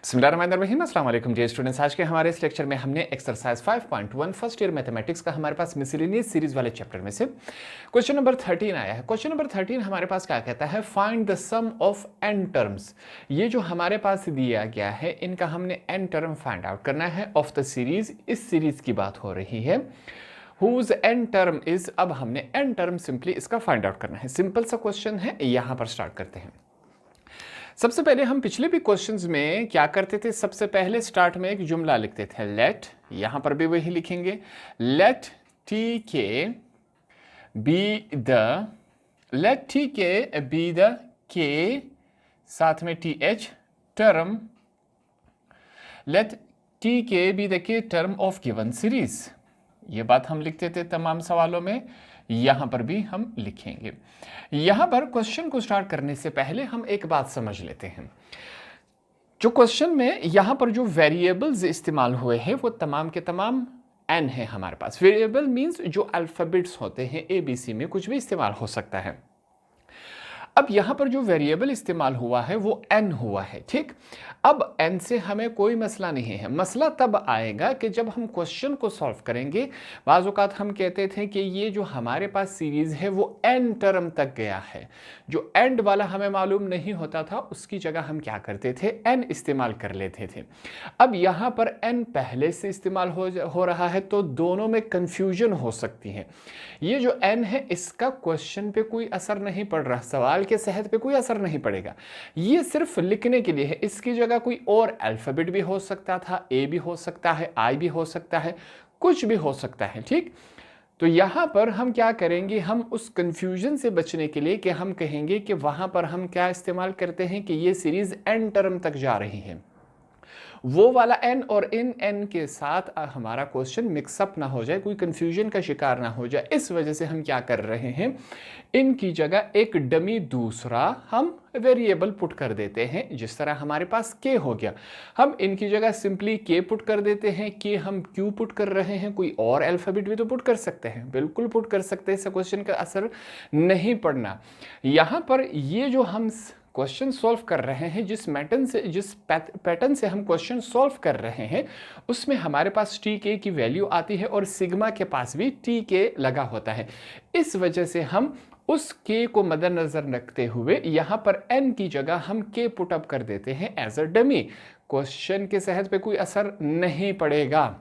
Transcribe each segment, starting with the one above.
बिस्मिल्लाहिर्रहमानिर्रहीम, अस्सलाम वालेकुम डियर स्टूडेंट्स। आज के हमारे इस लेक्चर में हमने एक्सरसाइज 5.1 फर्स्ट ईयर मैथमेटिक्स का हमारे पास मिसलेनियस सीरीज वाले चैप्टर में से क्वेश्चन नंबर 13 आया है। क्वेश्चन नंबर 13 हमारे पास क्या कहता है, find the sum of n terms. ये जो हमारे पास दिया गया है इनका हमने n टर्म फाइंड आउट करना है ऑफ द सीरीज। इस सीरीज की बात हो रही है whose n टर्म इज। अब हमने n टर्म सिंपली इसका फाइंड आउट करना है। सिंपल सा क्वेश्चन है, यहां पर स्टार्ट करते हैं। सबसे पहले हम पिछले भी क्वेश्चंस में क्या करते थे, सबसे पहले स्टार्ट में एक जुमला लिखते थे लेट, यहां पर भी वही लिखेंगे, let T K be the के साथ में T H term, let T K be the K term of given series. ये बात हम लिखते थे तमाम सवालों में, यहां पर भी हम लिखेंगे। यहां पर क्वेश्चन को स्टार्ट करने से पहले हम एक बात समझ लेते हैं। जो क्वेश्चन में यहां पर जो वेरिएबल्स इस्तेमाल हुए हैं वो तमाम के तमाम n है हमारे पास। वेरिएबल मींस जो अल्फाबेट्स होते हैं ABC में कुछ भी इस्तेमाल हो सकता है। अब यहां पर जो वेरिएबल इस्तेमाल हुआ है वो n हुआ है, ठीक। अब n से हमें कोई मसला नहीं है। मसला तब आएगा कि जब हम क्वेश्चन को सॉल्व करेंगे। बाज़ औक़ात हम कहते थे कि ये जो हमारे पास सीरीज है वो n टर्म तक गया है, जो एंड वाला हमें मालूम नहीं होता था उसकी जगह हम क्या करते थे, n इस्तेमाल कर लेते थे। अब यहाँ पर n पहले से इस्तेमाल हो रहा है तो दोनों में कंफ्यूजन हो सकती है। ये जो n है इसका क्वेश्चन पे कोई असर नहीं पड़ रहा, सवाल के सेहत पे कोई असर नहीं पड़ेगा। ये सिर्फ लिखने के लिए है। इसकी जगह कोई और अल्फाबेट भी हो सकता था, A भी हो सकता है, I भी हो सकता है, कुछ भी हो सकता है, ठीक। तो यहां पर हम क्या करेंगे, हम उस कंफ्यूजन से बचने के लिए कि हम कहेंगे कि वहां पर हम क्या इस्तेमाल करते हैं कि ये सीरीज n टर्म तक जा रही है। वो वाला n और इन n के साथ हमारा क्वेश्चन मिक्सअप ना हो जाए, कोई कंफ्यूजन का शिकार ना हो जाए, इस वजह से हम क्या कर रहे हैं, इनकी जगह एक डमी दूसरा हम वेरिएबल पुट कर देते हैं। जिस तरह हमारे पास k हो गया, हम इनकी जगह सिंपली k पुट कर देते हैं। कि हम q पुट कर रहे हैं, कोई और अल्फाबेट भी तो पुट कर सकते हैं, बिल्कुल पुट कर सकते हैं, इससे क्वेश्चन का असर नहीं पड़ना। यहां पर ये जो हम क्वेश्चन सॉल्व कर रहे हैं, जिस पैटर्न से हम क्वेश्चन सॉल्व कर रहे हैं उसमें हमारे पास टी के की वैल्यू आती है और सिग्मा के पास भी टी के लगा होता है। इस वजह से हम उस के को मद्देनजर रखते हुए यहाँ पर n की जगह हम के पुटअप कर देते हैं एज अ डमी। क्वेश्चन के सेहत पे कोई असर नहीं पड़ेगा।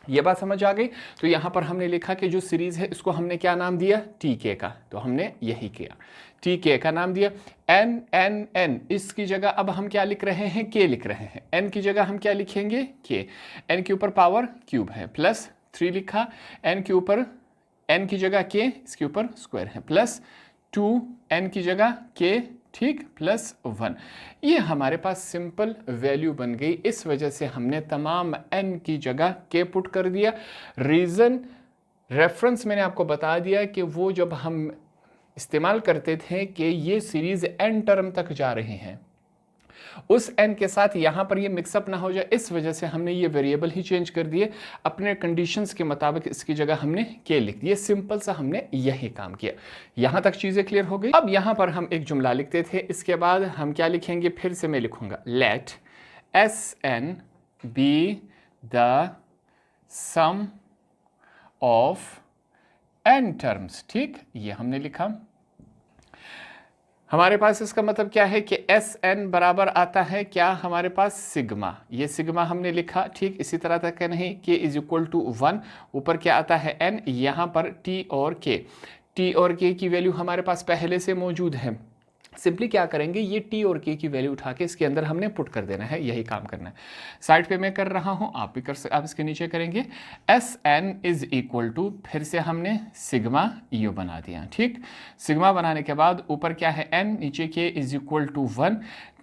ये बात समझ आ गई। तो यहाँ पर हमने लिखा कि जो सीरीज है इसको हमने क्या नाम दिया, टी के का, तो हमने यही किया, टी के का नाम दिया। एन एन एन, इसकी जगह अब हम क्या लिख रहे हैं, के लिख रहे हैं। एन की जगह हम क्या लिखेंगे, के। एन के ऊपर पावर क्यूब है, प्लस 3 लिखा। एन के ऊपर, एन की जगह के, इसके ऊपर स्क्वायर है, प्लस 2, एन की जगह के, ठीक, प्लस 1। ये हमारे पास सिंपल वैल्यू बन गई। इस वजह से हमने तमाम n की जगह k पुट कर दिया। रीज़न रेफरेंस मैंने आपको बता दिया कि वो जब हम इस्तेमाल करते थे कि ये सीरीज n टर्म तक जा रही हैं, उस n के साथ यहाँ पर ये मिक्सअप ना हो जाए, इस वजह से हमने ये वेरिएबल ही चेंज कर दिए। अपने कंडीशंस के मुताबिक इसकी जगह हमने के लिख दिए। सिंपल सा हमने यही काम किया। यहाँ तक चीज़ें क्लियर हो गई। अब यहाँ पर हम एक जुमला लिखते थे, इसके बाद हम क्या लिखेंगे, फिर से मैं लिखूंगा, let Sn be the sum of n terms, ठीक। ये हमने लिखा। हमारे पास इसका मतलब क्या है कि Sn बराबर आता है क्या, हमारे पास सिग्मा। ये सिग्मा हमने लिखा, ठीक। इसी तरह तक नहीं, k इज इक्वल टू 1, ऊपर क्या आता है n, यहाँ पर t और k की वैल्यू हमारे पास पहले से मौजूद है। सिंपली क्या करेंगे, ये t और k की वैल्यू उठा के इसके अंदर हमने पुट कर देना है, यही काम करना है। साइड पे मैं कर रहा हूँ, आप भी आप इसके नीचे करेंगे। Sn इज इक्वल टू, फिर से हमने सिग्मा यू बना दिया, ठीक। सिग्मा बनाने के बाद ऊपर क्या है n, नीचे k is equal to 1।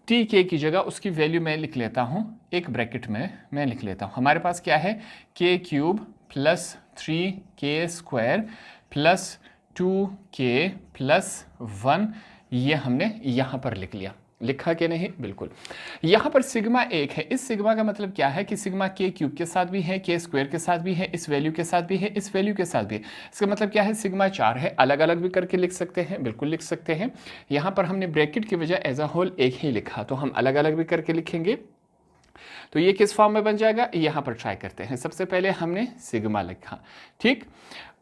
T K की जगह उसकी वैल्यू मैं लिख लेता हूँ, एक ब्रैकेट में मैं लिख लेता हूँ। हमारे पास क्या है, k cube plus 3k square plus 2k plus 1, ये हमने यहाँ पर लिख लिया। लिखा कि नहीं, बिल्कुल। यहाँ पर सिग्मा 1 है। इस सिग्मा का मतलब क्या है कि सिग्मा के क्यूब के साथ भी है, के स्क्वायर के साथ भी है, इस वैल्यू के साथ भी है, इस वैल्यू के साथ भी है। इसका मतलब क्या है, सिग्मा 4 है। अलग अलग भी करके लिख सकते हैं, बिल्कुल लिख सकते हैं। यहाँ पर हमने ब्रैकेट की वजह एज अ होल एक ही लिखा, तो हम अलग अलग भी करके लिखेंगे। तो ये किस फॉर्म में बन जाएगा, यहाँ पर ट्राई करते हैं। सबसे पहले हमने सिग्मा लिखा, ठीक,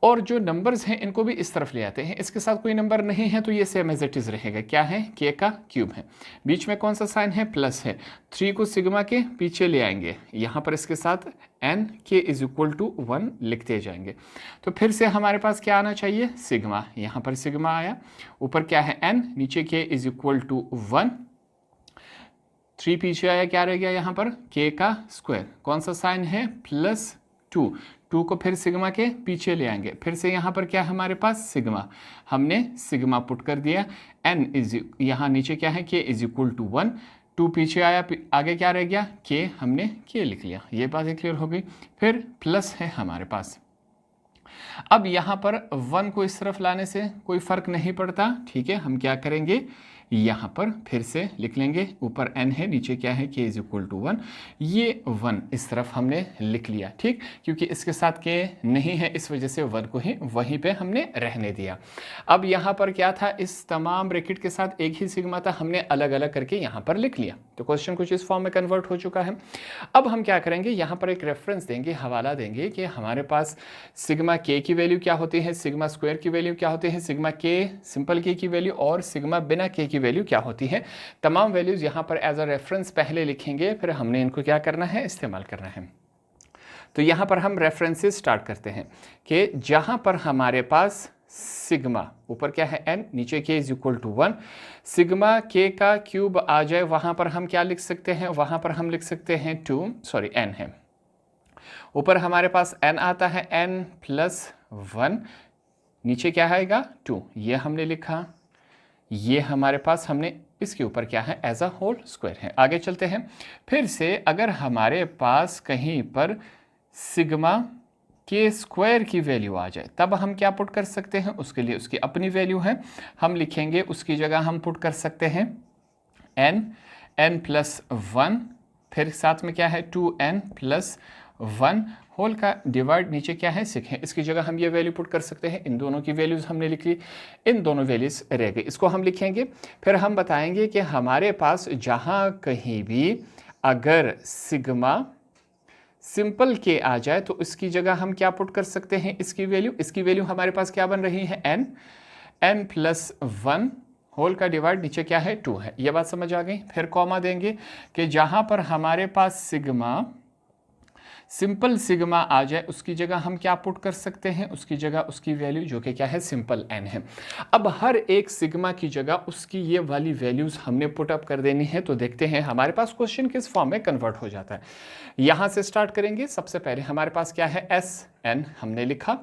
और जो नंबर्स हैं इनको भी इस तरफ ले आते हैं। इसके साथ कोई नंबर नहीं है तो ये सेम एज इट इज रहेगा। क्या है, के का क्यूब है, बीच में कौन सा साइन है, प्लस है। 3 को सिग्मा के पीछे ले आएंगे, यहाँ पर इसके साथ एन के इज इक्वल टू 1 लिखते जाएंगे। तो फिर से हमारे पास क्या आना चाहिए, सिग्मा, यहाँ पर सिग्मा आया, ऊपर क्या है एन, नीचे के इज इक्वल टू 1, 3 पीछे आया, क्या रह गया यहाँ पर, के का स्क्वायर, कौन सा साइन है, +2, 2 को फिर सिग्मा के पीछे ले आएंगे, फिर से यहाँ पर क्या है हमारे पास, सिग्मा, हमने सिग्मा पुट कर दिया, एन इज, यहाँ नीचे क्या है, के इज इक्वल टू 1, 2 पीछे आया, आगे क्या रह गया, के, हमने के लिख लिया। ये बात क्लियर हो गई। फिर प्लस है हमारे पास। अब यहाँ पर 1 को इस तरफ लाने से कोई फर्क नहीं पड़ता, ठीक है, हम क्या करेंगे, यहाँ पर फिर से लिख लेंगे, ऊपर n है, नीचे क्या है, k इज इक्वल टू 1, ये 1 इस तरफ हमने लिख लिया, ठीक, क्योंकि इसके साथ k नहीं है इस वजह से 1 को ही वहीं पे हमने रहने दिया। अब यहाँ पर क्या था, इस तमाम ब्रैकेट के साथ एक ही सिग्मा था, हमने अलग अलग करके यहाँ पर लिख लिया। तो क्वेश्चन कुछ इस फॉर्म में कन्वर्ट हो चुका है। अब हम क्या करेंगे, यहाँ पर एक रेफरेंस देंगे, हवाला देंगे कि हमारे पास सिग्मा k की वैल्यू क्या होती है, सिग्मा स्क्वायर की वैल्यू क्या होती है, सिग्मा k सिंपल k की वैल्यू और सिग्मा बिना k की वैल्यू क्या होती है। तमाम वैल्यूज यहाँ पर एज अ रेफरेंस पहले लिखेंगे, फिर हमने इनको क्या करना है, इस्तेमाल करना है। तो यहाँ पर हम रेफरेंसेस स्टार्ट करते हैं कि जहाँ पर हमारे पास सिग्मा, ऊपर क्या है n, नीचे k is equal to 1, sigma k का क्यूब आ जाए, वहाँ पर हम क्या लिख सकते हैं, वहाँ पर हम लिख सकते हैं n है, ऊपर हमारे पास n आता है, n प्लस 1, नीचे क्या आएगा 2, ये हमने लिखा, ये हमारे पास हमने इसके ऊपर क्या है, एज अ होल स्क्वायर है। आगे चलते हैं, फिर से अगर हमारे पास कहीं पर सिग्मा के स्क्वायर की वैल्यू आ जाए तब हम क्या पुट कर सकते हैं, उसके लिए उसकी अपनी वैल्यू है, हम लिखेंगे, उसकी जगह हम पुट कर सकते हैं n प्लस 1, फिर साथ में क्या है 2n प्लस 1 होल का डिवाइड, नीचे क्या है 6 है, इसकी जगह हम ये वैल्यू पुट कर सकते हैं। इन दोनों की वैल्यूज हमने लिख ली, इन दोनों वैल्यूज रह गई, इसको हम लिखेंगे। फिर हम बताएंगे कि हमारे पास जहाँ कहीं भी अगर सिग्मा सिंपल के आ जाए तो इसकी जगह हम क्या पुट कर सकते हैं, इसकी वैल्यू हमारे पास क्या बन रही है, n प्लस 1 होल का डिवाइड, नीचे क्या है 2 है। ये बात समझ आ गई। फिर कॉमा देंगे कि जहाँ पर हमारे पास सिग्मा सिंपल सिग्मा आ जाए उसकी जगह हम क्या पुट कर सकते हैं, उसकी जगह उसकी वैल्यू जो कि क्या है, सिंपल n है। अब हर एक सिग्मा की जगह उसकी ये वाली वैल्यूज हमने पुट अप कर देनी है। तो देखते हैं हमारे पास क्वेश्चन किस फॉर्म में कन्वर्ट हो जाता है। यहाँ से स्टार्ट करेंगे। सबसे पहले हमारे पास क्या है, Sn हमने लिखा,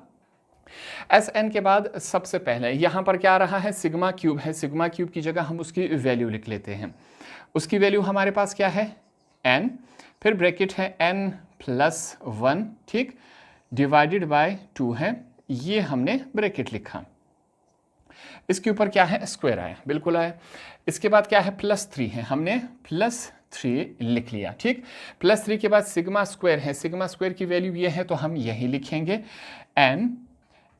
Sn के बाद सबसे पहले यहाँ पर क्या आ रहा है, सिग्मा क्यूब है, सिग्मा क्यूब की जगह हम उसकी वैल्यू लिख लेते हैं। उसकी वैल्यू हमारे पास क्या है, n, फिर ब्रैकेट है n प्लस 1, ठीक, डिवाइडेड बाय 2 है, ये हमने ब्रैकेट लिखा, इसके ऊपर क्या है, स्क्वायर आया, बिल्कुल आया। इसके बाद क्या है, +3 है, हमने +3 लिख लिया, ठीक। +3 के बाद सिग्मा स्क्वायर है, सिग्मा स्क्वायर की वैल्यू ये है तो हम यही लिखेंगे,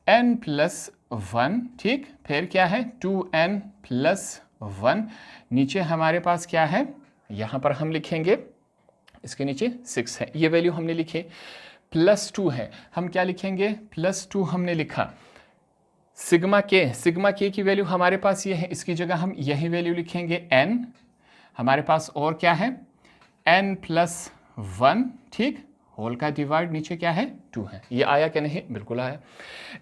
n प्लस 1, ठीक, फिर क्या है 2n प्लस 1, नीचे हमारे पास क्या है, यहाँ पर हम लिखेंगे, इसके नीचे 6 है, ये वैल्यू हमने लिखी, +2 है, हम क्या लिखेंगे, +2 हमने लिखा। सिग्मा के की वैल्यू हमारे पास ये है, इसकी जगह हम यही वैल्यू लिखेंगे, n, हमारे पास और क्या है, n प्लस 1, ठीक, होल का डिवाइड, नीचे क्या है 2 है। ये आया कि नहीं, बिल्कुल आया।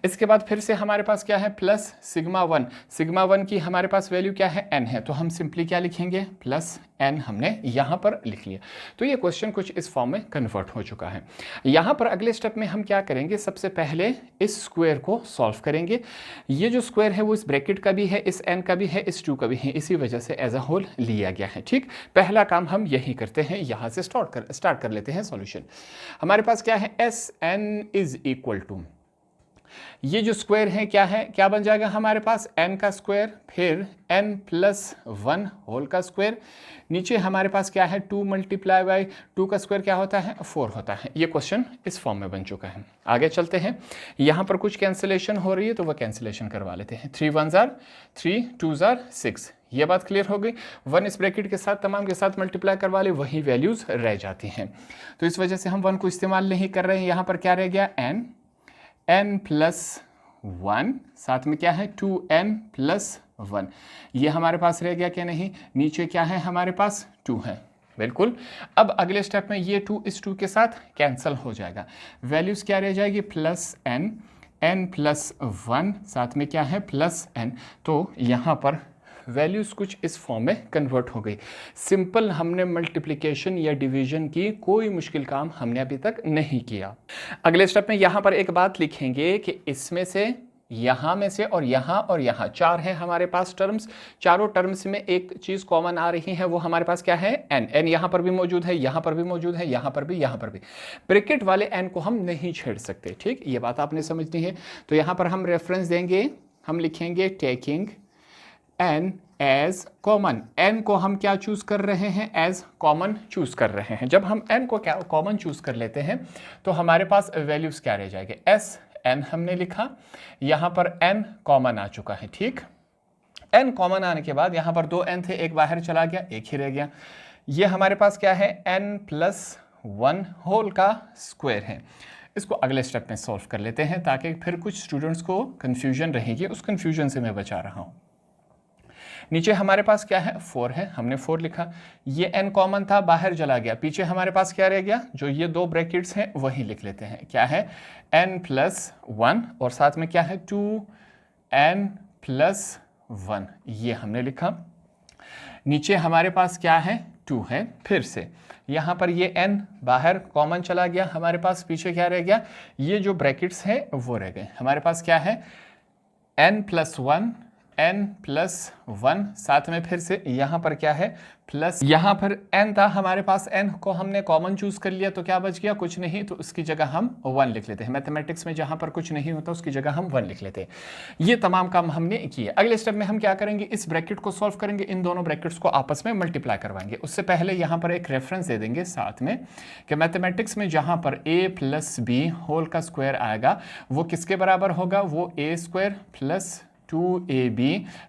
इसके बाद फिर से हमारे पास क्या है, प्लस सिग्मा 1, सिग्मा 1 की हमारे पास वैल्यू क्या है, n है, तो हम सिंपली क्या लिखेंगे, +n हमने यहाँ पर लिख लिया। तो ये क्वेश्चन कुछ इस फॉर्म में कन्वर्ट हो चुका है। यहाँ पर अगले स्टेप में हम क्या करेंगे, सबसे पहले इस स्क्वायर को सॉल्व करेंगे। ये जो स्क्वायर है वो इस ब्रैकेट का भी है, इस n का भी है, इस 2 का भी है, इसी वजह से एज अ होल लिया गया है, ठीक। पहला काम हम यही करते हैं, यहाँ से स्टार्ट कर लेते हैं सॉल्यूशन। हमारे पास क्या है, Sn इज इक्वल टू, ये जो स्क्वायर है क्या बन जाएगा हमारे पास n का स्क्वायर, फिर n प्लस 1 होल का स्क्वायर, नीचे हमारे पास क्या है 2 मल्टीप्लाई बाई 2 का स्क्वायर क्या होता है 4 होता है। ये क्वेश्चन इस फॉर्म में बन चुका है। आगे चलते हैं, यहाँ पर कुछ कैंसिलेशन हो रही है तो वह कैंसिलेशन करवा लेते हैं। 3 1 जार 3 2 जार 6, ये बात क्लियर हो गई। 1 इस ब्रैकेट के साथ तमाम के साथ मल्टीप्लाई करवा ले, वही वैल्यूज रह जाती हैं। तो इस वजह से हम 1 को इस्तेमाल नहीं कर रहे हैं। यहाँ पर क्या रह गया n प्लस 1, साथ में क्या है 2n प्लस 1, ये हमारे पास रह गया क्या नहीं, नीचे क्या है हमारे पास 2 है, बिल्कुल। अब अगले स्टेप में ये 2 इस 2 के साथ कैंसिल हो जाएगा, वैल्यूज क्या रह जाएगी प्लस n प्लस 1, साथ में क्या है प्लस n। तो यहाँ पर वैल्यूज कुछ इस फॉर्म में कन्वर्ट हो गई। सिंपल हमने मल्टीप्लिकेशन या डिवीजन की, कोई मुश्किल काम हमने अभी तक नहीं किया। अगले स्टेप में यहाँ पर एक बात लिखेंगे कि इसमें से, यहाँ में से और यहाँ 4 है हमारे पास टर्म्स, चारों टर्म्स में एक चीज़ कॉमन आ रही है, वो हमारे पास क्या है n यहाँ पर भी मौजूद है, यहाँ पर भी मौजूद है, यहाँ पर भी। ब्रैकेट वाले n को हम नहीं छेड़ सकते, ठीक, ये बात आपने समझनी है। तो यहाँ पर हम रेफरेंस देंगे, हम लिखेंगे taking n as common. n को हम क्या चूज कर रहे हैं, एज कॉमन चूज कर रहे हैं। जब हम n को क्या कॉमन चूज कर लेते हैं तो हमारे पास वैल्यूज क्या रह जाएंगे, s n हमने लिखा, यहाँ पर n कॉमन आ चुका है, ठीक। n कॉमन आने के बाद यहाँ पर 2n थे, एक बाहर चला गया, एक ही रह गया। ये हमारे पास क्या है n प्लस 1 होल का स्क्वायर है। इसको अगले स्टेप में सॉल्व कर लेते हैं ताकि फिर कुछ स्टूडेंट्स को कन्फ्यूजन रहेगी, उस कन्फ्यूजन से मैं बचा रहा हूँ। नीचे हमारे पास क्या है 4 है, हमने 4 लिखा, ये n कॉमन था, बाहर चला गया, पीछे हमारे पास क्या रह गया, जो ये 2 ब्रैकेट्स हैं वही लिख लेते हैं, क्या है n प्लस 1 और साथ में क्या है 2n प्लस 1, ये हमने लिखा। नीचे हमारे पास क्या है 2 है, फिर से यहाँ पर ये n बाहर कॉमन चला गया, हमारे पास पीछे क्या रह गया, ये जो ब्रैकेट्स हैं वो रह गए। हमारे पास क्या है n प्लस 1 n प्लस 1, साथ में फिर से यहाँ पर क्या है प्लस, यहाँ पर n था हमारे पास, n को हमने कॉमन चूज कर लिया तो क्या बच गया, कुछ नहीं, तो उसकी जगह हम 1 लिख लेते हैं। मैथमेटिक्स में जहाँ पर कुछ नहीं होता उसकी जगह हम 1 लिख लेते हैं। ये तमाम काम हमने किए। अगले स्टेप में हम क्या करेंगे, इस ब्रैकेट को सॉल्व करेंगे, इन दोनों ब्रैकेट्स को आपस में मल्टीप्लाई करवाएंगे। उससे पहले यहाँ पर एक रेफरेंस दे देंगे साथ में कि मैथमेटिक्स में जहाँ पर a प्लस बी होल का स्क्वायर आएगा वो किसके बराबर होगा, वो a square plus 2ab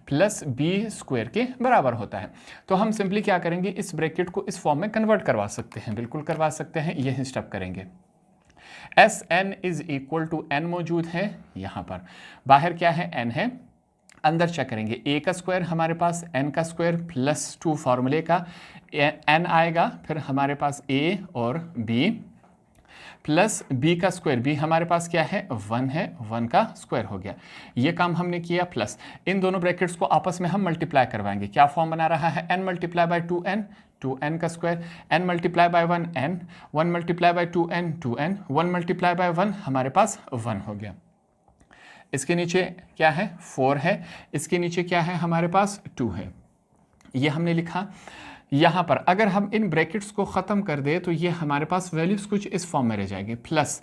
plus B square के बराबर होता है। तो हम सिंपली क्या करेंगे, इस ब्रैकेट को इस फॉर्म में कन्वर्ट करवा सकते हैं, बिल्कुल करवा सकते हैं। यही स्टेप करेंगे। Sn is equal to n मौजूद है, यहाँ पर बाहर क्या है n है, अंदर चेक करेंगे a का स्क्वायर हमारे पास n का स्क्वायर प्लस 2 फार्मूले का n आएगा, फिर हमारे पास a और b प्लस b का स्क्वायर, b हमारे पास क्या है 1 है, 1 का स्क्वायर हो गया। ये काम हमने किया, प्लस इन दोनों ब्रैकेट्स को आपस में हम मल्टीप्लाई करवाएंगे। क्या फॉर्म बना रहा है, n multiply by 2n, 2n का square, n multiply by 1n, 1 multiply by 2n, 2n, 1 multiply by 1 हमारे पास 1 हो गया। इसके नीचे क्या है 4 है, इसके नीचे क्या है हमारे पास 2 है, ये हमने लिखा। यहाँ पर अगर हम इन ब्रैकेट्स को ख़त्म कर दे तो ये हमारे पास वैल्यूज़ कुछ इस फॉर्म में रह जाएगी। प्लस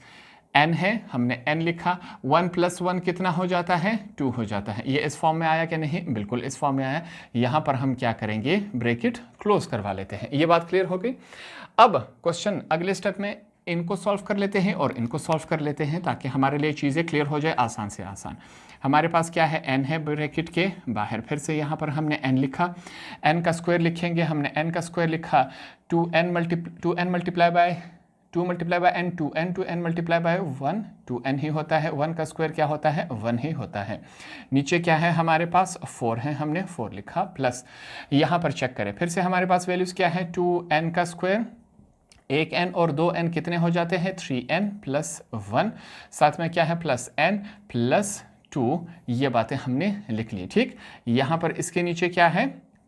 n है, हमने n लिखा, 1 प्लस 1 कितना हो जाता है 2 हो जाता है। ये इस फॉर्म में आया कि नहीं, बिल्कुल इस फॉर्म में आया। यहाँ पर हम क्या करेंगे, ब्रैकेट क्लोज करवा लेते हैं। ये बात क्लियर हो गई। अब क्वेश्चन अगले स्टेप में इनको सॉल्व कर लेते हैं और इनको सॉल्व कर लेते हैं ताकि हमारे लिए चीज़ें क्लियर हो जाए आसान से आसान। हमारे पास क्या है n है ब्रैकेट के बाहर, फिर से यहाँ पर हमने n लिखा, n का स्क्वायर लिखेंगे, हमने n का स्क्वायर लिखा 2n multiply by 2 multiply by n 2n, 2n multiply by 1, 2n ही होता है, 1 का स्क्वायर क्या होता है 1 ही होता है। नीचे क्या है हमारे पास 4 है, हमने 4 लिखा, प्लस यहाँ पर चेक करें, फिर से हमारे पास वैल्यूज़ क्या है 2n का स्क्वायर, एक n और 2n कितने हो जाते हैं 3n प्लस 1, साथ में क्या है प्लस n प्लस 2, ये बातें हमने लिख ली, ठीक। यहाँ पर इसके नीचे क्या है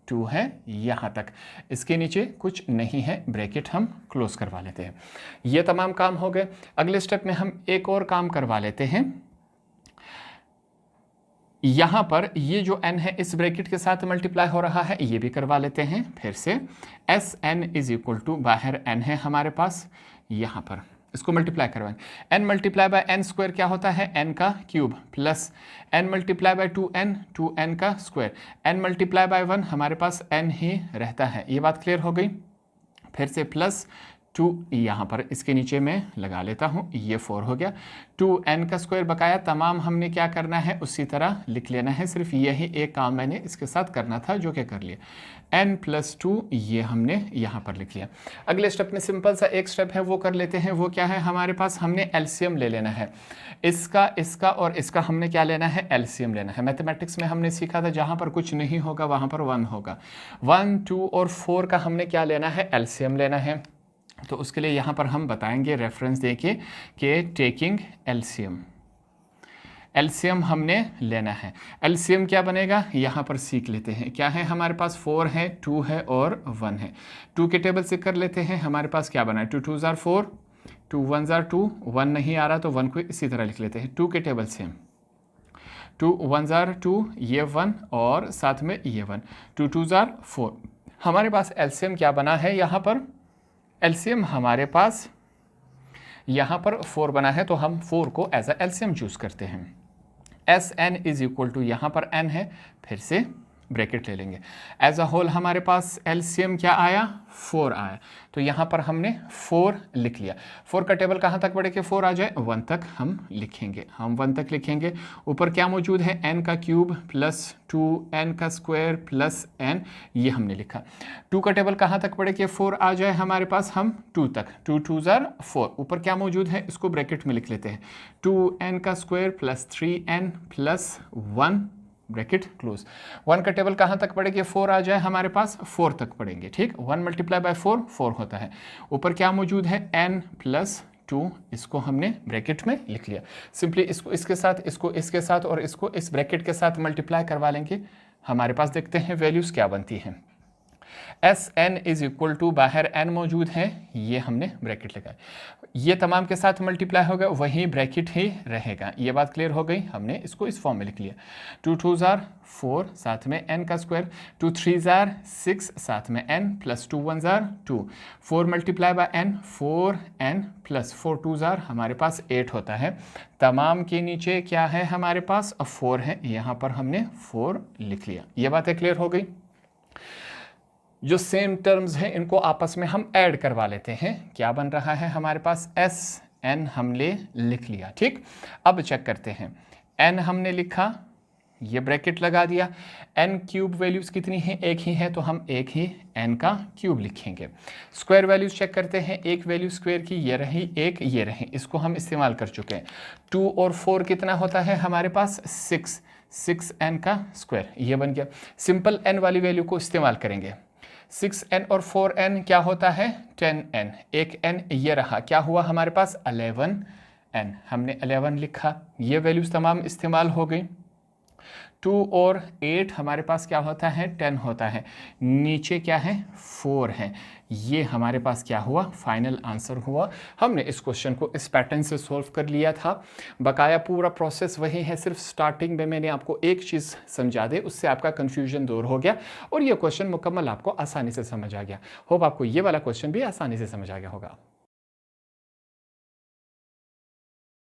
2 है, यहाँ तक, इसके नीचे कुछ नहीं है, ब्रैकेट हम क्लोज करवा लेते हैं। ये तमाम काम हो गए। अगले स्टेप में हम एक और काम करवा लेते हैं। यहाँ पर ये जो n है इस ब्रैकेट के साथ मल्टीप्लाई हो रहा है, ये भी करवा लेते हैं। फिर से Sn इज इक्वल टू, बाहर n है हमारे पास, यहाँ पर इसको मल्टीप्लाई करवाएंगे। n multiply by n square क्या होता है, n का cube, plus n multiply by 2n का स्क्वायर, n मल्टीप्लाई बाय 1 हमारे पास n ही रहता है। ये बात क्लियर हो गई। फिर से प्लस 2 यहाँ पर इसके नीचे मैं लगा लेता हूँ, ये 4 हो गया। 2n का स्क्वायर बकाया तमाम हमने क्या करना है, उसी तरह लिख लेना है। सिर्फ यही एक काम मैंने इसके साथ करना था जो कि कर लिया। n प्लस 2 ये हमने यहाँ पर लिख लिया। अगले स्टेप में सिंपल सा एक स्टेप है वो कर लेते हैं। वो क्या है, हमारे पास हमने एलसीएम ले लेना है। इसका और इसका हमने क्या लेना है, एलसीएम लेना है। मैथमेटिक्स में हमने सीखा था जहाँ पर कुछ नहीं होगा वहाँ पर 1 होगा। 1, 2 और 4 का हमने क्या लेना है, एलसीएम लेना है। तो उसके लिए यहाँ पर हम बताएंगे रेफरेंस देके कि टेकिंग एलसीएम हमने लेना है। एलसीएम क्या बनेगा, यहाँ पर सीख लेते हैं। क्या है हमारे पास, 4 है, 2 है और 1 है। 2 के टेबल से कर लेते हैं। हमारे पास क्या बना है, 2 2 4, 2 1 2, 1 नहीं आ रहा तो 1 को इसी तरह लिख लेते हैं। 2 के टेबल से 2 1 2, ये 1 और साथ में ये 1, 2 2 4। हमारे पास एलसीएम क्या बना है, यहाँ पर एलसीएम हमारे पास यहाँ पर 4 बना है, तो हम 4 को एज अ एलसीएम चूज करते हैं। S N is equal to, यहाँ पर n है, फिर से ब्रैकेट ले लेंगे। एज अ होल हमारे पास एलसीएम क्या आया, 4 आया। तो यहाँ पर हमने 4 लिख लिया। 4 का टेबल कहाँ तक बढ़े कि 4 आ जाए, 1 तक हम लिखेंगे। हम 1 तक लिखेंगे। ऊपर क्या मौजूद है, n का क्यूब प्लस 2n का स्क्वायर प्लस n, ये हमने लिखा। 2 का टेबल कहाँ तक बढ़े कि 4 आ जाए हमारे पास, हम 2 तक। 2 2 4। ऊपर क्या मौजूद है, इसको ब्रैकेट में लिख लेते हैं। 2n का square plus 3n plus 1 bracket close. 1 का टेबल कहाँ तक पड़ेगी, 4 आ जाए हमारे पास, 4 तक पड़ेंगे। ठीक, 1 मल्टीप्लाई बाय 4 4 होता है। ऊपर क्या मौजूद है, n प्लस 2, इसको हमने ब्रैकेट में लिख लिया। सिंपली इसको इसके साथ, इसको इसके साथ और इसको इस ब्रैकेट के साथ मल्टीप्लाई करवा लेंगे। हमारे पास देखते हैं वैल्यूज़ क्या बनती हैं। S N is equal to, बाहर n मौजूद है, ये हमने ब्रैकेट लगाया। ये तमाम के साथ मल्टीप्लाई होगा, वही ब्रैकेट ही रहेगा। ये बात क्लियर हो गई। हमने इसको इस फॉर्म में लिख लिया। 2 2 4, साथ में n का स्क्वायर, 2 3 6, साथ में n plus 2 1 2। 4 multiply by n, 4n plus 4 2 हमारे पास 8 होता है। तमाम के नीचे क्या है हमारे पास, 4 है। यहाँ पर हमने 4 लिख लिया। ये बातें क्लियर हो गई। जो सेम टर्म्स हैं इनको आपस में हम ऐड करवा लेते हैं। क्या बन रहा है हमारे पास, एस एन हमने लिख लिया। ठीक, अब चेक करते हैं। एन हमने लिखा, ये ब्रैकेट लगा दिया। एन क्यूब वैल्यूज़ कितनी हैं, एक ही है, तो हम एक ही एन का क्यूब लिखेंगे। स्क्वायर वैल्यूज़ चेक करते हैं। एक वैल्यू स्क्वायर की ये रही, एक ये रही, इसको हम इस्तेमाल कर चुके हैं। 2 और 4 कितना होता है हमारे पास, 6n का स्क्वायर, ये बन गया। सिंपल n वाली वैल्यू को इस्तेमाल करेंगे। 6n और 4n क्या होता है, 10n। एक n ये रहा, क्या हुआ हमारे पास, 11n। हमने 11 लिखा। ये वैल्यूज़ तमाम इस्तेमाल हो गई। 2 और 8 हमारे पास क्या होता है, 10 होता है। नीचे क्या है, 4 है। ये हमारे पास क्या हुआ, फाइनल आंसर हुआ। हमने इस क्वेश्चन को इस पैटर्न से सॉल्व कर लिया था। बकाया पूरा प्रोसेस वही है, सिर्फ स्टार्टिंग में मैंने आपको एक चीज़ समझा दे, उससे आपका कन्फ्यूजन दूर हो गया और ये क्वेश्चन मुकम्मल आपको आसानी से समझ आ गया। होप आपको ये वाला क्वेश्चन भी आसानी से समझ आ गया होगा।